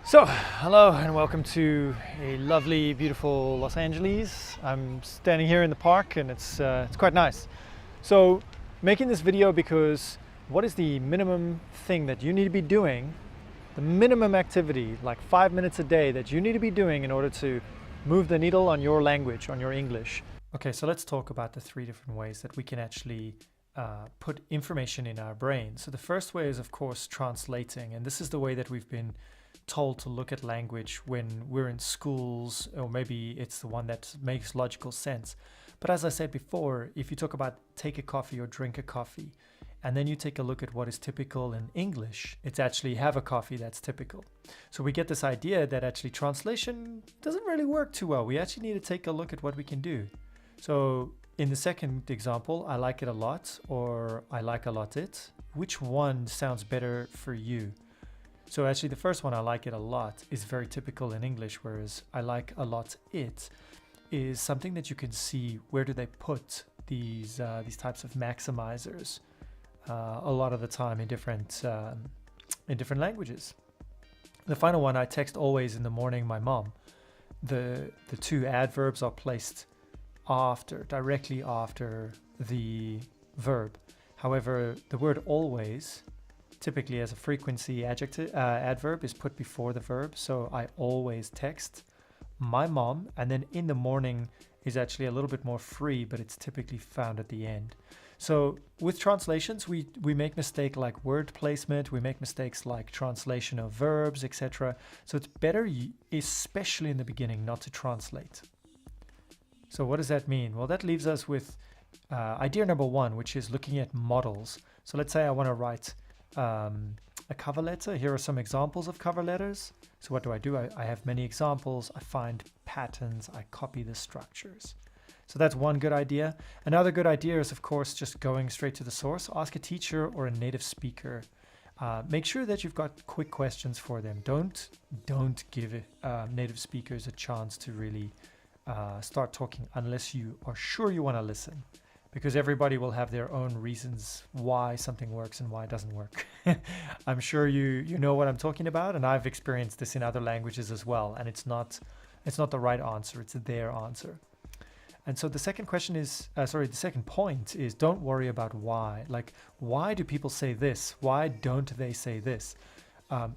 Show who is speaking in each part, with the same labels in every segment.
Speaker 1: So, hello and welcome to a lovely, beautiful Los Angeles. I'm standing here in the park and it's quite nice. So, making this video because what is the minimum thing that you need to be doing, the minimum activity, like 5 minutes a day that you need to be doing in order to move the needle on your language, on your English. Okay, so let's talk about the 3 different ways that we can actually put information in our brain. So the first way is, of course, translating, and this is the way that we've been told to look at language when we're in schools, or maybe it's the one that makes logical sense. But as I said before, if you talk about take a coffee or drink a coffee, and then you take a look at what is typical in English, it's actually have a coffee that's typical. So we get this idea that actually translation doesn't really work too well. We actually need to take a look at what we can do. So in the second example, I like it a lot, or I like a lot it. Which one sounds better for you? So actually the first one, I like it a lot, is very typical in English, whereas I like a lot it is something that you can see where do they put these types of maximizers a lot of the time in different languages. The final one, I text always in the morning my mom. The 2 adverbs are placed directly after the verb. However, the word always, typically as a frequency adverb, is put before the verb. So I always text my mom, and then in the morning is actually a little bit more free, but it's typically found at the end. So with translations, we make mistake like word placement, we make mistakes like translation of verbs, etc. So it's better, especially in the beginning, not to translate. So what does that mean? Well, that leaves us with idea number 1, which is looking at models. So let's say I want to write a cover letter. Here are some examples of cover letters. So what do? I have many examples. I find patterns. I copy the structures. So that's one good idea. Another good idea is, of course, just going straight to the source. Ask a teacher or a native speaker. Make sure that you've got quick questions for them. Don't give native speakers a chance to really start talking unless you are sure you want to listen. Because everybody will have their own reasons why something works and why it doesn't work. I'm sure you know what I'm talking about, and I've experienced this in other languages as well, and it's not the right answer, it's their answer. And so the second question is, the second point is, don't worry about why. Like, why do people say this? Why don't they say this?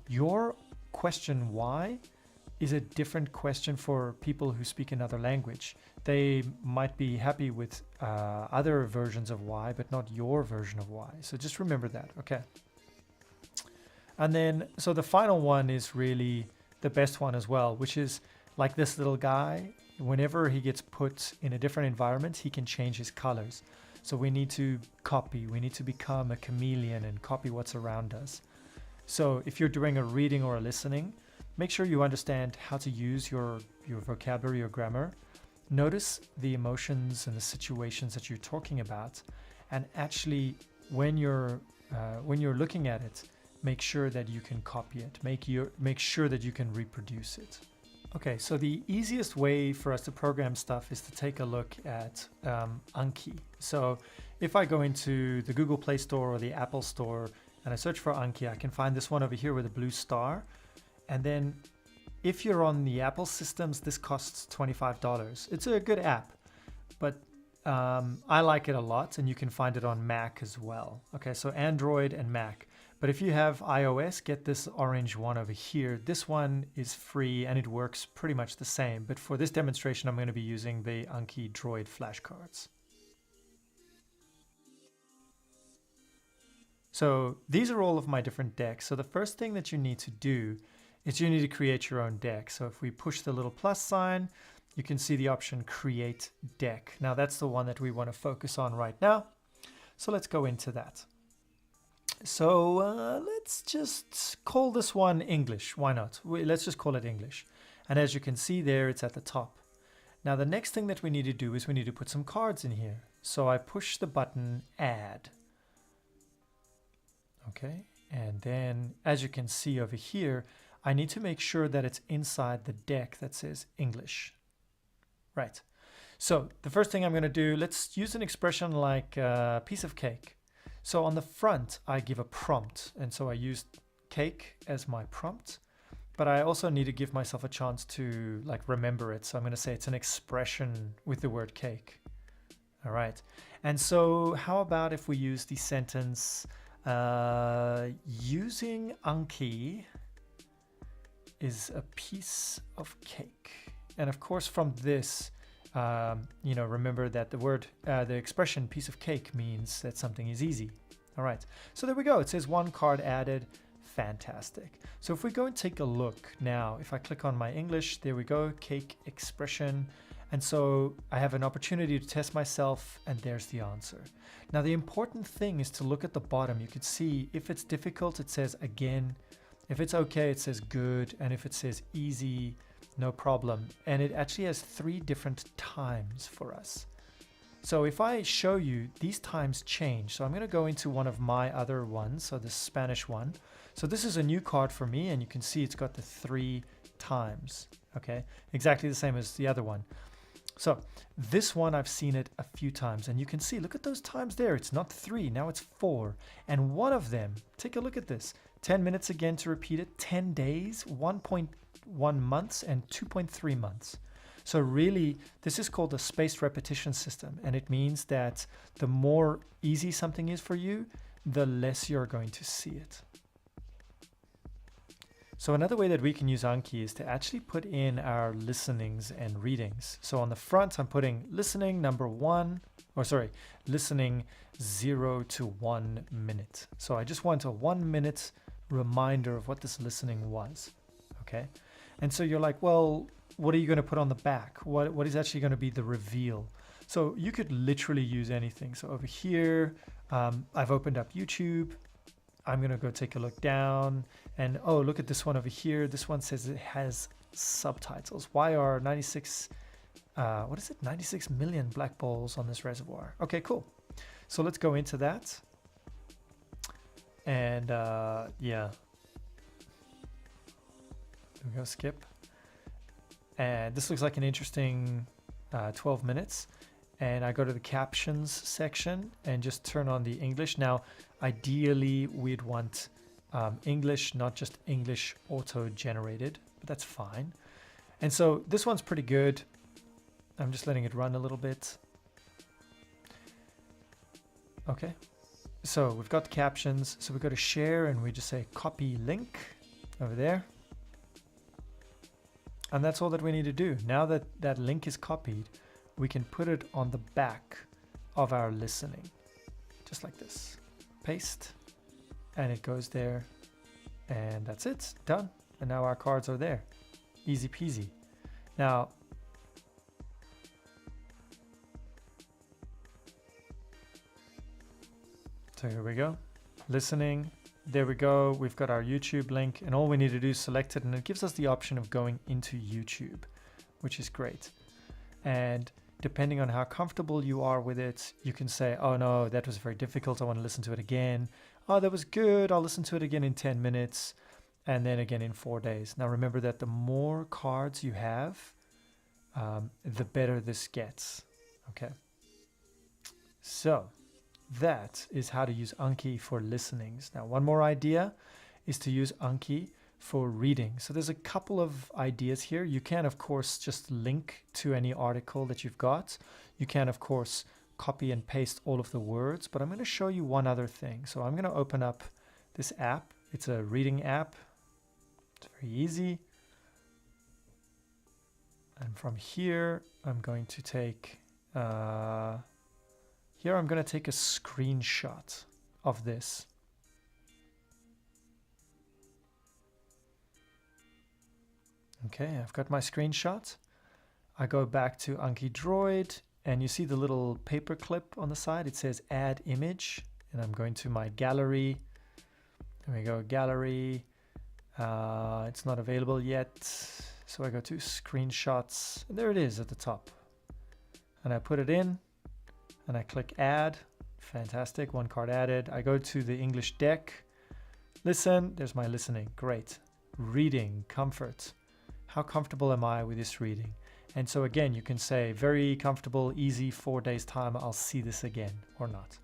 Speaker 1: Your question why is a different question for people who speak another language. They might be happy with other versions of why, but not your version of why. So just remember that, okay? And then, so the final one is really the best one as well, which is like this little guy. Whenever he gets put in a different environment, he can change his colors. So we need to copy, we need to become a chameleon and copy what's around us. So if you're doing a reading or a listening, make sure you understand how to use your vocabulary or grammar. Notice the emotions and the situations that you're talking about, and actually when you're looking at it, make sure that you can copy it. Make sure that you can reproduce it. Okay, so the easiest way for us to program stuff is to take a look at Anki. So if I go into the Google Play Store or the Apple Store and I search for Anki, I can find this one over here with a blue star. And then if you're on the Apple systems, this costs $25. It's a good app, but I like it a lot, and you can find it on Mac as well. Okay, so Android and Mac. But if you have iOS, get this orange one over here. This one is free and it works pretty much the same. But for this demonstration, I'm going to be using the Anki Droid flashcards. So these are all of my different decks. So the first thing that you need to do is you need to create your own deck. So if we push the little plus sign, you can see the option Create Deck. Now that's the one that we want to focus on right now. So let's go into that. So let's just call this one English. Why not? Let's just call it English. And as you can see there, it's at the top. Now the next thing that we need to do is we need to put some cards in here. So I push the button Add. Okay, and then as you can see over here, I need to make sure that it's inside the deck that says English. Right. So the first thing I'm going to do, let's use an expression like a piece of cake. So on the front, I give a prompt. And so I used cake as my prompt. but I also need to give myself a chance to like remember it. So I'm going to say it's an expression with the word cake. All right. And so how about if we use the sentence, using Anki is a piece of cake. And of course from this, remember that the expression piece of cake means that something is easy. All right, so there we go. It says one card added. Fantastic. So if we go and take a look now, if I click on my English, there we go, cake expression. And so I have an opportunity to test myself, and there's the answer. Now the important thing is to look at the bottom. You could see if it's difficult, it says again. If it's okay, it says good. And if it says easy, no problem. And it actually has 3 different times for us. So if I show you, these times change. So I'm going to go into one of my other ones, so the Spanish one. So this is a new card for me, and you can see it's got the 3 times, okay? Exactly the same as the other one. So this one, I've seen it a few times, and you can see, look at those times there. It's not 3, now it's 4. And one of them, take a look at this, 10 minutes again to repeat it, 10 days, 1.1 months, and 2.3 months. So really, this is called a spaced repetition system, and it means that the more easy something is for you, the less you're going to see it. So another way that we can use Anki is to actually put in our listenings and readings. So on the front, I'm putting listening listening 0 to 1 minute. So I just want a 1 minute reminder of what this listening was, okay? And so you're like, well, what are you going to put on the back? What is actually going to be the reveal? So you could literally use anything. So over here, I've opened up YouTube. I'm going to go take a look down, and oh, look at this one over here. This one says it has subtitles. Why are 96 million black balls on this reservoir? Okay, cool. So let's go into that. And yeah, there we go, skip. And this looks like an interesting 12 minutes. And I go to the captions section and just turn on the English. Now, ideally, we'd want English, not just English auto-generated, but that's fine. And so this one's pretty good. I'm just letting it run a little bit. Okay, so we've got the captions. So we go to share and we just say copy link over there. And that's all that we need to do. Now that that link is copied, we can put it on the back of our listening, just like this. Paste, and it goes there, and that's it, done. And now our cards are there, easy peasy. Now, so here we go, listening. There we go, we've got our YouTube link, and all we need to do is select it, and it gives us the option of going into YouTube, which is great. And depending on how comfortable you are with it, you can say, oh no, that was very difficult, I want to listen to it again. Oh, that was good, I'll listen to it again in 10 minutes, and then again in 4 days. Now remember that the more cards you have, the better this gets, okay? So that is how to use Anki for listenings. Now, one more idea is to use Anki for reading. So there's a couple of ideas here. You can, of course, just link to any article that you've got. You can, of course, copy and paste all of the words, but I'm going to show you one other thing. So I'm going to open up this app. It's a reading app. It's very easy. And from here, I'm going to take a screenshot of this. Okay, I've got my screenshot. I go back to Anki Droid, and you see the little paper clip on the side. It says add image, and I'm going to my gallery. There we go, gallery. It's not available yet. So I go to screenshots, and there it is at the top. And I put it in, and I click add. Fantastic, one card added. I go to the English deck. Listen, there's my listening, great. Reading, comfort. How comfortable am I with this reading? And so again, you can say very comfortable, easy, 4 days time, I'll see this again or not.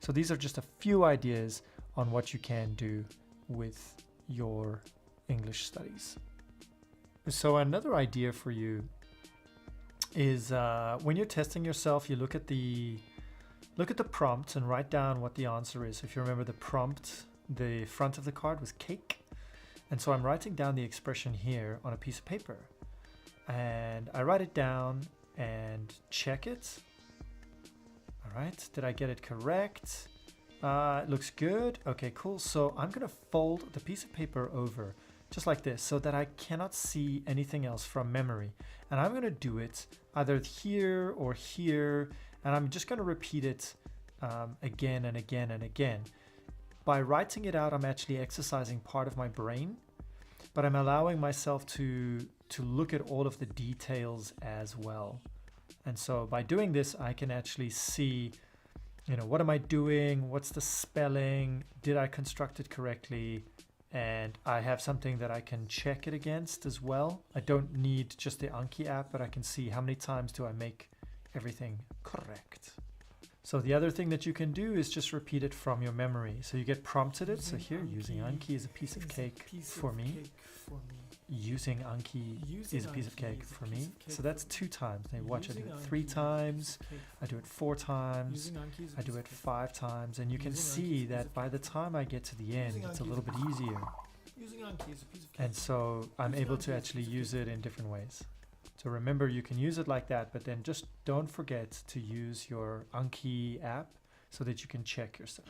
Speaker 1: So these are just a few ideas on what you can do with your English studies. So another idea for you is when you're testing yourself, you look at the prompt and write down what the answer is. If you remember the prompt, the front of the card was cake. And so I'm writing down the expression here on a piece of paper. And I write it down and check it. All right, did I get it correct? It looks good. Okay, cool. So I'm gonna fold the piece of paper over just like this so that I cannot see anything else from memory. And I'm gonna do it either here or here, and I'm just gonna repeat it again and again and again. By writing it out, I'm actually exercising part of my brain, but I'm allowing myself to look at all of the details as well. And so by doing this, I can actually see, what am I doing? What's the spelling? Did I construct it correctly? And I have something that I can check it against as well. I don't need just the Anki app, but I can see how many times do I make everything correct. So the other thing that you can do is just repeat it from your memory. So you get prompted it. So here, using Anki is a piece of cake for me. Using Anki is a piece of cake for me. So that's 2 times. Now watch, I do it 3 times. I do it 4 times. I do it 5 times. And you can see that by the time I get to the end, it's a little bit easier. And so I'm able to actually use it in different ways. So remember, you can use it like that, but then just don't forget to use your Anki app so that you can check yourself.